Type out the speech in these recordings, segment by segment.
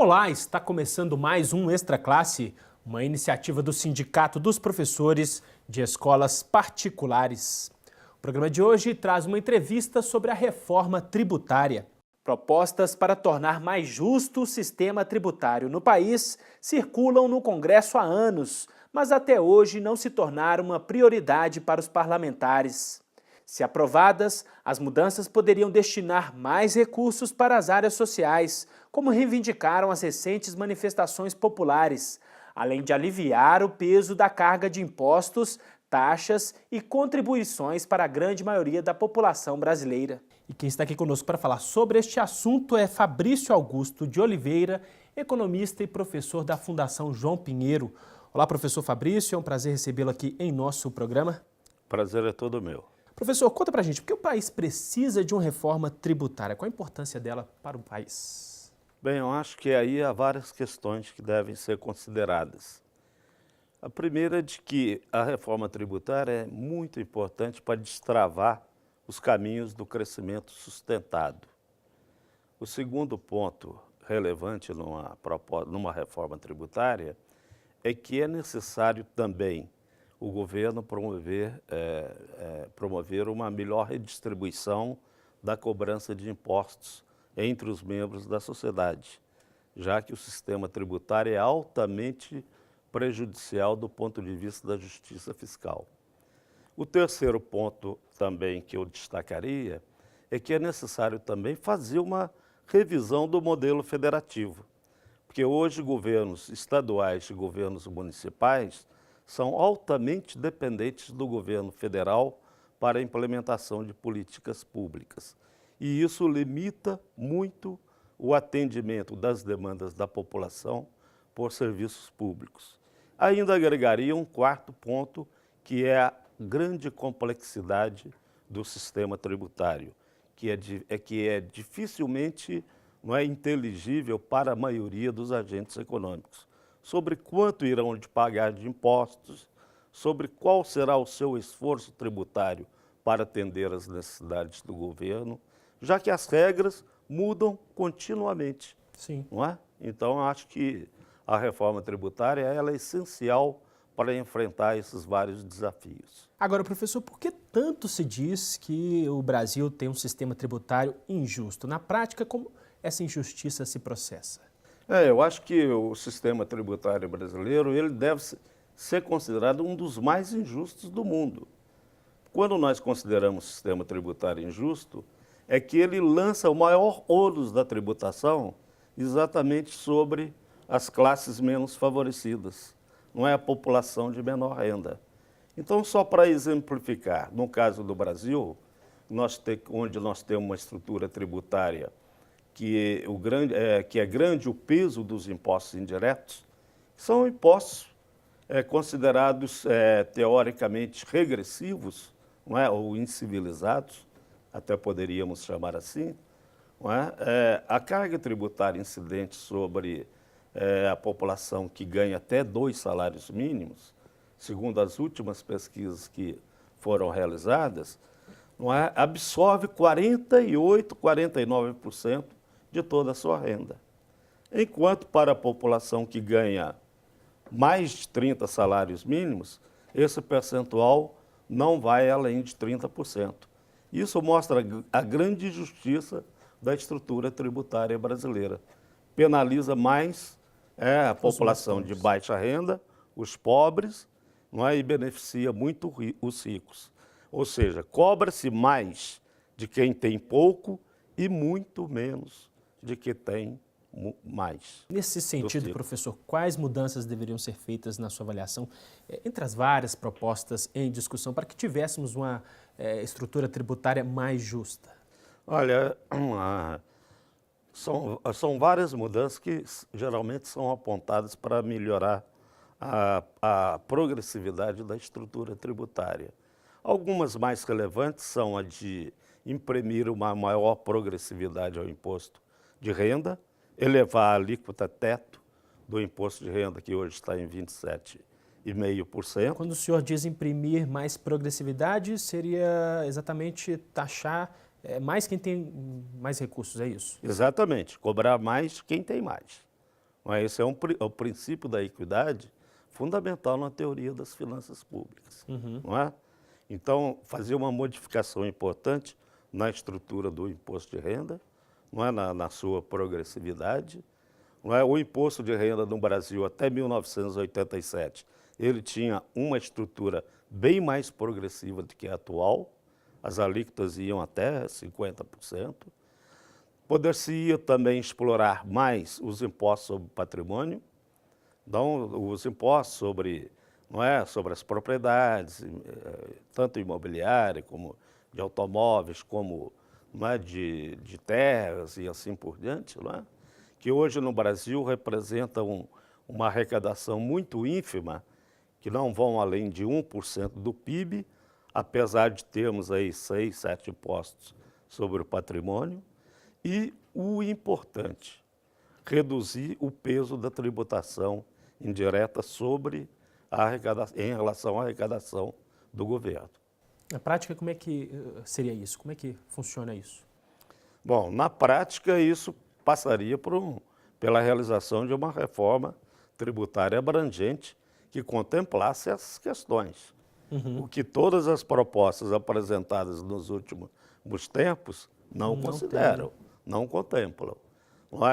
Olá, está começando mais um Extra Classe, uma iniciativa do Sindicato dos Professores de Escolas Particulares. O programa de hoje traz uma entrevista sobre a reforma tributária. Propostas para tornar mais justo o sistema tributário no país circulam no Congresso há anos, mas até hoje não se tornaram uma prioridade para os parlamentares. Se aprovadas, as mudanças poderiam destinar mais recursos para as áreas sociais, como reivindicaram as recentes manifestações populares, além de aliviar o peso da carga de impostos, taxas e contribuições para a grande maioria da população brasileira. E quem está aqui conosco para falar sobre este assunto é Fabrício Augusto de Oliveira, economista e professor da Fundação João Pinheiro. Olá, professor Fabrício, é um prazer recebê-lo aqui em nosso programa. Prazer é todo meu. Professor, conta pra gente, por que o país precisa de uma reforma tributária? Qual a importância dela para o país? Bem, eu acho que aí há várias questões que devem ser consideradas. A primeira é de que a reforma tributária é muito importante para destravar os caminhos do crescimento sustentado. O segundo ponto relevante numa reforma tributária é que é necessário também o governo promover uma melhor redistribuição da cobrança de impostos entre os membros da sociedade, já que o sistema tributário é altamente prejudicial do ponto de vista da justiça fiscal. O terceiro ponto também que eu destacaria é que é necessário também fazer uma revisão do modelo federativo, porque hoje governos estaduais e governos municipais são altamente dependentes do governo federal para a implementação de políticas públicas. E isso limita muito o atendimento das demandas da população por serviços públicos. Ainda agregaria um quarto ponto, que é a grande complexidade do sistema tributário, que é dificilmente não é inteligível para a maioria dos agentes econômicos, sobre quanto irão de pagar de impostos, sobre qual será o seu esforço tributário para atender às necessidades do governo, já que as regras mudam continuamente. Sim. Não é? Então, acho que a reforma tributária ela é essencial para enfrentar esses vários desafios. Agora, professor, por que tanto se diz que o Brasil tem um sistema tributário injusto? Na prática, como essa injustiça se processa? Eu acho que o sistema tributário brasileiro ele deve ser considerado um dos mais injustos do mundo. Quando nós consideramos o sistema tributário injusto, é que ele lança o maior ônus da tributação exatamente sobre as classes menos favorecidas, não é a população de menor renda. Então, só para exemplificar, no caso do Brasil, onde nós temos uma estrutura tributária que é grande o peso dos impostos indiretos, são impostos considerados teoricamente regressivos, não é? Ou incivilizados, até poderíamos chamar assim. Não é? A carga tributária incidente sobre a população que ganha até 2 salários mínimos, segundo as últimas pesquisas que foram realizadas, não é? Absorve 48%, 49% de toda a sua renda. Enquanto para a população que ganha mais de 30 salários mínimos, esse percentual não vai além de 30%. Isso mostra a grande injustiça da estrutura tributária brasileira. Penaliza mais a população de baixa renda, os pobres, não é? E beneficia muito os ricos. Ou seja, cobra-se mais de quem tem pouco e muito menos de que tem mais. Nesse sentido, professor, quais mudanças deveriam ser feitas na sua avaliação, entre as várias propostas em discussão, para que tivéssemos uma estrutura tributária mais justa? Olha, são várias mudanças que geralmente são apontadas para melhorar a progressividade da estrutura tributária. Algumas mais relevantes são a de imprimir uma maior progressividade ao imposto de renda, elevar a alíquota teto do imposto de renda, que hoje está em 27,5%. Quando o senhor diz imprimir mais progressividade, seria exatamente taxar mais quem tem mais recursos, é isso? Exatamente, cobrar mais quem tem mais. Mas esse é o princípio da equidade fundamental na teoria das finanças públicas, não é? Então, fazer uma modificação importante na estrutura do imposto de renda, não é? Na sua progressividade, não é? O imposto de renda no Brasil até 1987, ele tinha uma estrutura bem mais progressiva do que a atual, as alíquotas iam até 50%. Poder-se-ia também explorar mais os impostos sobre patrimônio, então os impostos sobre, não é, sobre as propriedades, tanto imobiliária como de automóveis, como, não é, de terras e assim por diante, não é? Que hoje no Brasil representam uma arrecadação muito ínfima, que não vão além de 1% do PIB, apesar de termos aí 6, 7 impostos sobre o patrimônio. E o importante, reduzir o peso da tributação indireta sobre em relação à arrecadação do governo. Na prática, como é que seria isso? Como é que funciona isso? Bom, na prática, isso passaria pela realização de uma reforma tributária abrangente que contemplasse essas questões. O que todas as propostas apresentadas nos últimos tempos não consideram, não contemplam.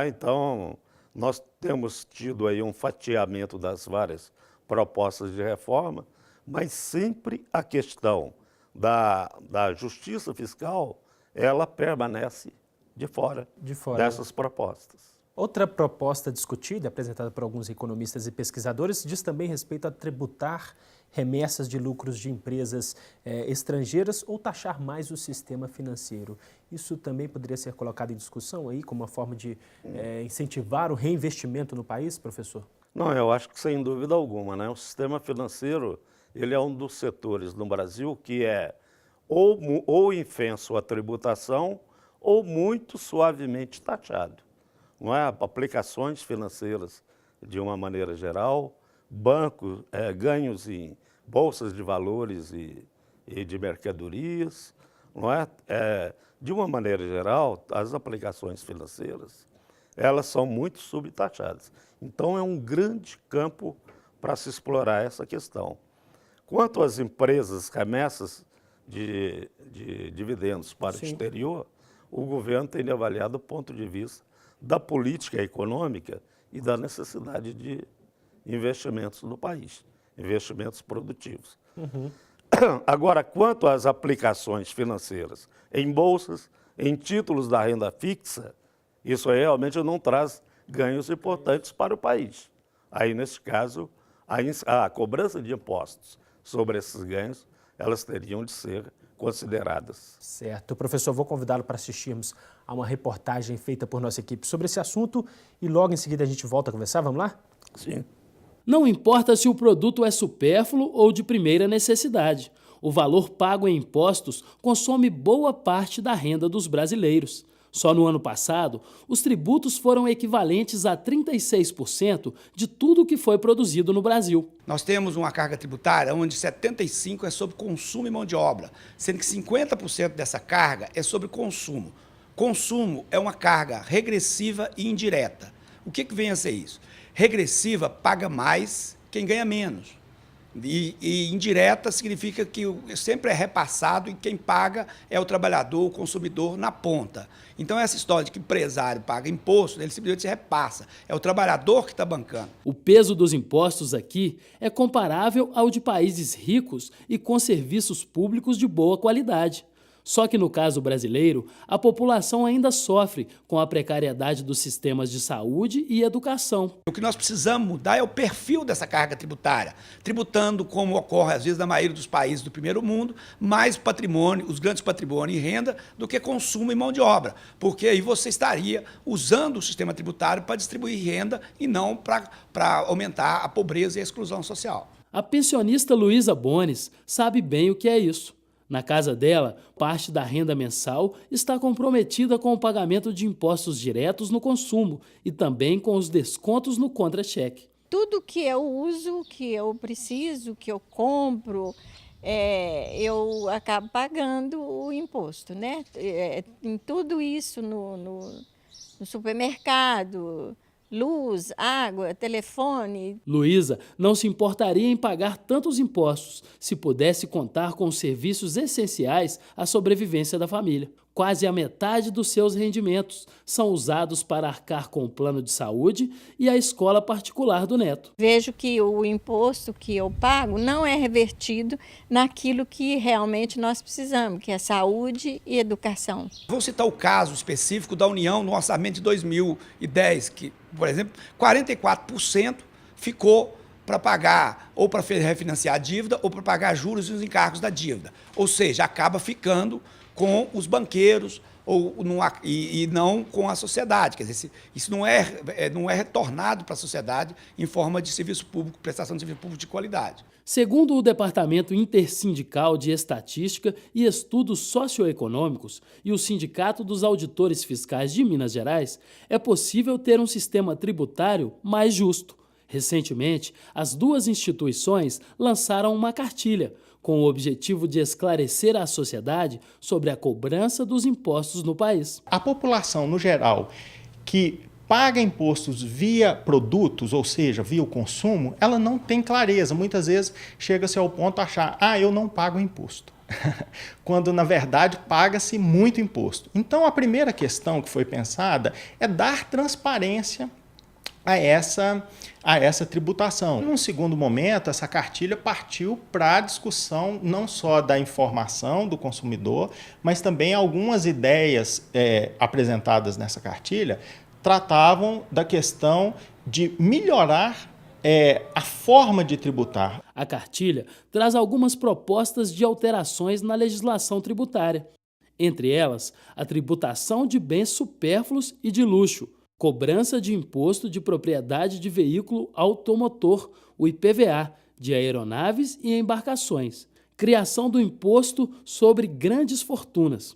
Então, nós temos tido aí um fatiamento das várias propostas de reforma, mas sempre a questão da justiça fiscal, ela permanece de fora dessas propostas. Outra proposta discutida, apresentada por alguns economistas e pesquisadores, diz também respeito a tributar remessas de lucros de empresas estrangeiras ou taxar mais o sistema financeiro. Isso também poderia ser colocado em discussão aí como uma forma de incentivar o reinvestimento no país, professor? Não, eu acho que sem dúvida alguma, né? O sistema financeiro, ele é um dos setores no Brasil que é ou infenso à tributação ou muito suavemente taxado. Não é? Aplicações financeiras de uma maneira geral, bancos, ganhos em bolsas de valores e de mercadorias, não é? De uma maneira geral, as aplicações financeiras, elas são muito subtaxadas. Então, é um grande campo para se explorar essa questão. Quanto às empresas, remessas de dividendos para o exterior, o governo tem avaliado do ponto de vista da política econômica e da necessidade de investimentos no país, investimentos produtivos. Agora, quanto às aplicações financeiras em bolsas, em títulos da renda fixa, isso aí realmente não traz ganhos importantes para o país. Aí, nesse caso, a cobrança de impostos sobre esses ganhos, elas teriam de ser consideradas. Certo. Professor, vou convidá-lo para assistirmos a uma reportagem feita por nossa equipe sobre esse assunto e logo em seguida a gente volta a conversar. Vamos lá? Sim. Não importa se o produto é supérfluo ou de primeira necessidade, o valor pago em impostos consome boa parte da renda dos brasileiros. Só no ano passado, os tributos foram equivalentes a 36% de tudo que foi produzido no Brasil. Nós temos uma carga tributária onde 75% é sobre consumo e mão de obra, sendo que 50% dessa carga é sobre consumo. Consumo é uma carga regressiva e indireta. O que vem a ser isso? Regressiva paga mais quem ganha menos. E indireta significa que sempre é repassado e quem paga é o trabalhador, o consumidor na ponta. Então, essa história de que o empresário paga imposto, ele simplesmente se repassa. É o trabalhador que está bancando. O peso dos impostos aqui é comparável ao de países ricos e com serviços públicos de boa qualidade. Só que no caso brasileiro, a população ainda sofre com a precariedade dos sistemas de saúde e educação. O que nós precisamos mudar é o perfil dessa carga tributária, tributando como ocorre às vezes na maioria dos países do primeiro mundo, mais patrimônio, os grandes patrimônios e renda do que consumo e mão de obra, porque aí você estaria usando o sistema tributário para distribuir renda e não para aumentar a pobreza e a exclusão social. A pensionista Luísa Bones sabe bem o que é isso. Na casa dela, parte da renda mensal está comprometida com o pagamento de impostos diretos no consumo e também com os descontos no contra-cheque. Tudo que eu uso, que eu preciso, que eu compro, eu acabo pagando o imposto, né? Em tudo isso no supermercado, luz, água, telefone. Luísa não se importaria em pagar tantos impostos se pudesse contar com os serviços essenciais à sobrevivência da família. Quase a metade dos seus rendimentos são usados para arcar com o plano de saúde e a escola particular do neto. Vejo que o imposto que eu pago não é revertido naquilo que realmente nós precisamos, que é saúde e educação. Vou citar o caso específico da União no orçamento de 2010, que, por exemplo, 44% ficou para pagar ou para refinanciar a dívida ou para pagar juros e os encargos da dívida. Ou seja, acaba ficando com os banqueiros e não com a sociedade. Quer dizer, isso não é retornado para a sociedade em forma de serviço público, prestação de serviço público de qualidade. Segundo o Departamento Intersindical de Estatística e Estudos Socioeconômicos e o Sindicato dos Auditores Fiscais de Minas Gerais, é possível ter um sistema tributário mais justo. Recentemente, as duas instituições lançaram uma cartilha com o objetivo de esclarecer à sociedade sobre a cobrança dos impostos no país. A população, no geral, que paga impostos via produtos, ou seja, via o consumo, ela não tem clareza. Muitas vezes chega-se ao ponto de achar, eu não pago imposto. Quando, na verdade, paga-se muito imposto. Então, a primeira questão que foi pensada é dar transparência a essa tributação. Num segundo momento, essa cartilha partiu para a discussão não só da informação do consumidor, mas também algumas ideias apresentadas nessa cartilha tratavam da questão de melhorar a forma de tributar. A cartilha traz algumas propostas de alterações na legislação tributária. Entre elas, a tributação de bens supérfluos e de luxo, cobrança de imposto de propriedade de veículo automotor, o IPVA, de aeronaves e embarcações, criação do imposto sobre grandes fortunas.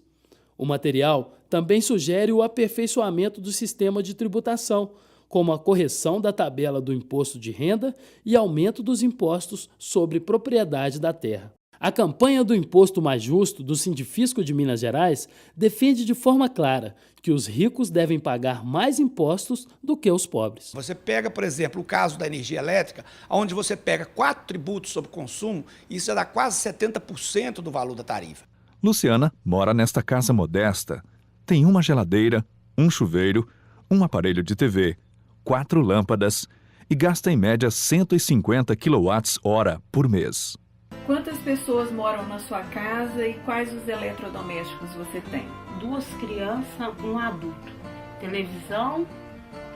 O material também sugere o aperfeiçoamento do sistema de tributação, como a correção da tabela do imposto de renda e aumento dos impostos sobre propriedade da terra. A campanha do Imposto Mais Justo do Sindifisco de Minas Gerais defende de forma clara que os ricos devem pagar mais impostos do que os pobres. Você pega, por exemplo, o caso da energia elétrica, onde você pega 4 tributos sobre consumo, e isso dá quase 70% do valor da tarifa. Luciana mora nesta casa modesta. Tem uma geladeira, um chuveiro, um aparelho de TV, 4 lâmpadas e gasta em média 150 kWh por mês. Quantas pessoas moram na sua casa e quais os eletrodomésticos você tem? 2 crianças, um adulto. Televisão,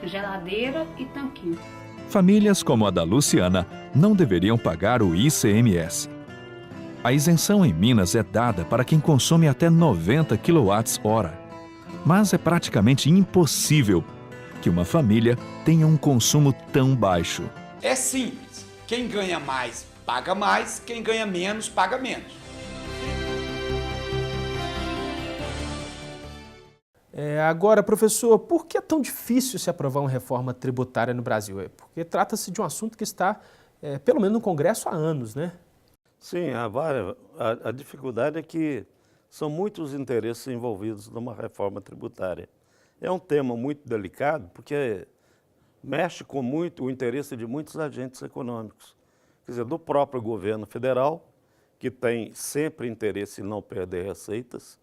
geladeira e tanquinho. Famílias como a da Luciana não deveriam pagar o ICMS. A isenção em Minas é dada para quem consome até 90 kWh. Mas é praticamente impossível que uma família tenha um consumo tão baixo. É simples. Quem ganha mais, paga mais. Quem ganha menos, paga menos. Agora, professor, por que é tão difícil se aprovar uma reforma tributária no Brasil? Porque trata-se de um assunto que está, pelo menos no Congresso, há anos, né? Sim, a dificuldade é que são muitos interesses envolvidos numa reforma tributária. É um tema muito delicado porque mexe com muito o interesse de muitos agentes econômicos. Quer dizer, do próprio governo federal, que tem sempre interesse em não perder receitas,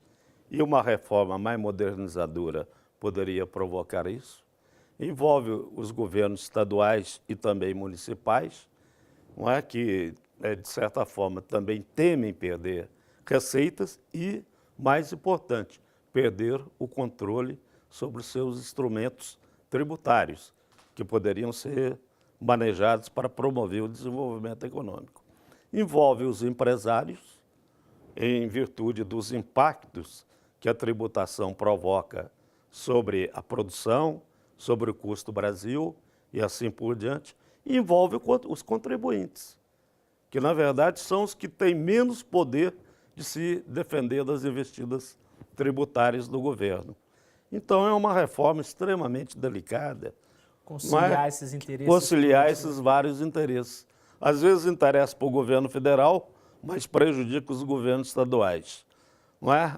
e uma reforma mais modernizadora poderia provocar isso. Envolve os governos estaduais e também municipais, não é, que, de certa forma, também temem perder receitas e, mais importante, perder o controle sobre os seus instrumentos tributários, que poderiam ser manejados para promover o desenvolvimento econômico. Envolve os empresários, em virtude dos impactos que a tributação provoca sobre a produção, sobre o custo do Brasil e assim por diante. E envolve os contribuintes, que na verdade são os que têm menos poder de se defender das investidas tributárias do governo. Então é uma reforma extremamente delicada. Conciliar esses interesses. Conciliar esses vários interesses. Às vezes interessa para o governo federal, mas prejudica os governos estaduais. Não é?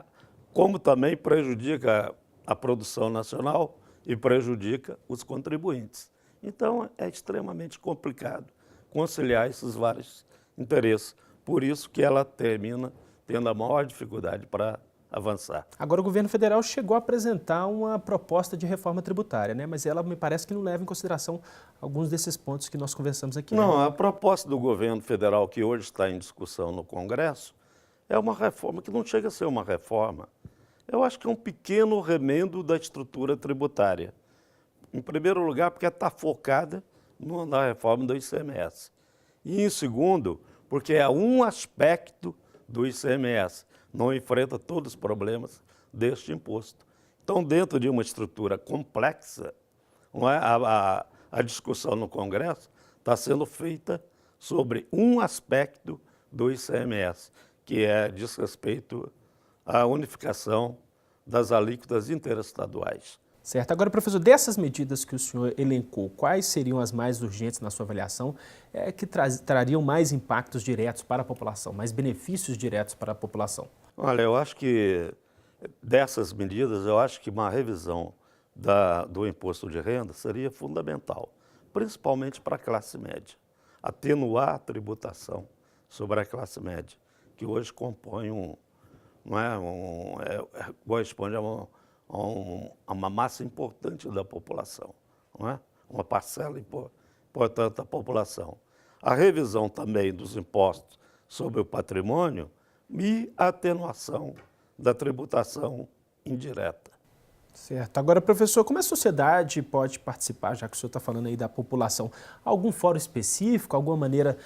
Como também prejudica a produção nacional e prejudica os contribuintes. Então, é extremamente complicado conciliar esses vários interesses. Por isso que ela termina tendo a maior dificuldade para avançar. Agora, o governo federal chegou a apresentar uma proposta de reforma tributária, né? Mas ela me parece que não leva em consideração alguns desses pontos que nós conversamos aqui. Não, né? a proposta do governo federal que hoje está em discussão no Congresso é uma reforma que não chega a ser uma reforma. Eu acho que é um pequeno remendo da estrutura tributária. Em primeiro lugar, porque está focada na reforma do ICMS. E em segundo, porque é um aspecto do ICMS, não enfrenta todos os problemas deste imposto. Então, dentro de uma estrutura complexa, não é, a discussão no Congresso está sendo feita sobre um aspecto do ICMS, que diz respeito à unificação das alíquotas interestaduais. Certo. Agora, professor, dessas medidas que o senhor elencou, quais seriam as mais urgentes na sua avaliação, que trariam mais impactos diretos para a população, mais benefícios diretos para a população? Olha, eu acho que dessas medidas, eu acho que uma revisão do imposto de renda seria fundamental, principalmente para a classe média. Atenuar a tributação sobre a classe média, que hoje compõe corresponde a uma massa importante da população, não é? Uma parcela importante da população. A revisão também dos impostos sobre o patrimônio e a atenuação da tributação indireta. Certo. Agora, professor, como a sociedade pode participar, já que o senhor está falando aí da população? Algum fórum específico, alguma maneira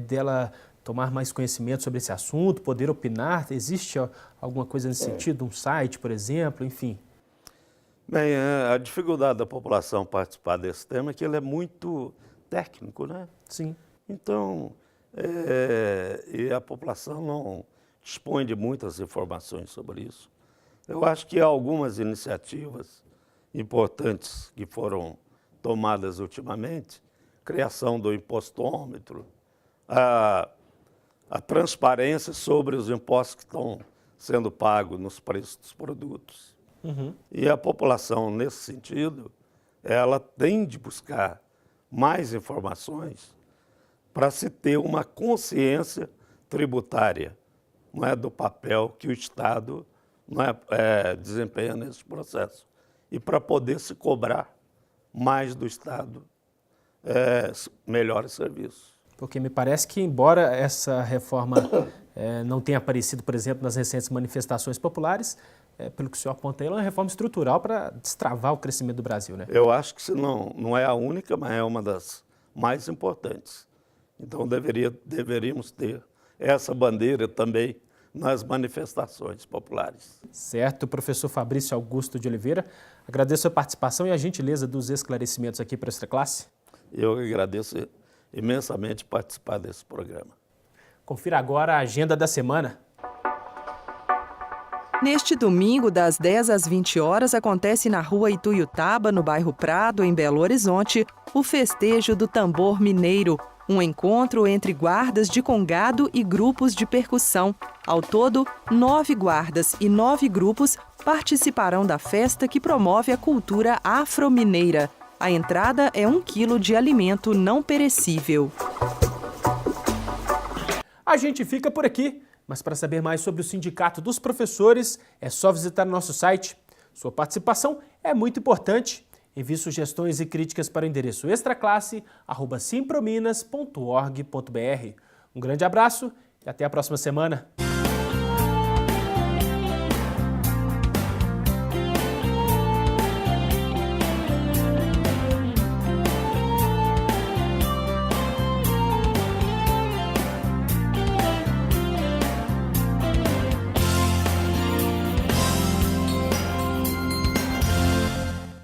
dela tomar mais conhecimento sobre esse assunto, poder opinar? Existe alguma coisa nesse sentido, um site, por exemplo, enfim? Bem, a dificuldade da população participar desse tema é que ele é muito técnico, né? Sim. Então, e a população não dispõe de muitas informações sobre isso. Eu acho que há algumas iniciativas importantes que foram tomadas ultimamente, criação do impostômetro, a transparência sobre os impostos que estão sendo pagos nos preços dos produtos. Uhum. E a população, nesse sentido, ela tem de buscar mais informações para se ter uma consciência tributária, não é, do papel que o Estado desempenha nesse processo. E para poder se cobrar mais do Estado melhores serviços. Porque me parece que, embora essa reforma não tenha aparecido, por exemplo, nas recentes manifestações populares, pelo que o senhor aponta aí, ela é uma reforma estrutural para destravar o crescimento do Brasil, né? Eu acho que não é a única, mas é uma das mais importantes. Então deveríamos ter essa bandeira também nas manifestações populares. Certo, professor Fabrício Augusto de Oliveira, agradeço a participação e a gentileza dos esclarecimentos aqui para esta classe. Eu agradeço imensamente participar desse programa. Confira agora a agenda da semana. Neste domingo, das 10 às 20 horas, acontece na rua Ituiutaba, no bairro Prado, em Belo Horizonte, o festejo do tambor mineiro, um encontro entre guardas de congado e grupos de percussão. Ao todo, 9 guardas e 9 grupos participarão da festa que promove a cultura afro-mineira. A entrada é 1 quilo de alimento não perecível. A gente fica por aqui, mas para saber mais sobre o Sindicato dos Professores, é só visitar nosso site. Sua participação é muito importante. Envie sugestões e críticas para o endereço extraclasse@simprominas.org.br. Um grande abraço e até a próxima semana.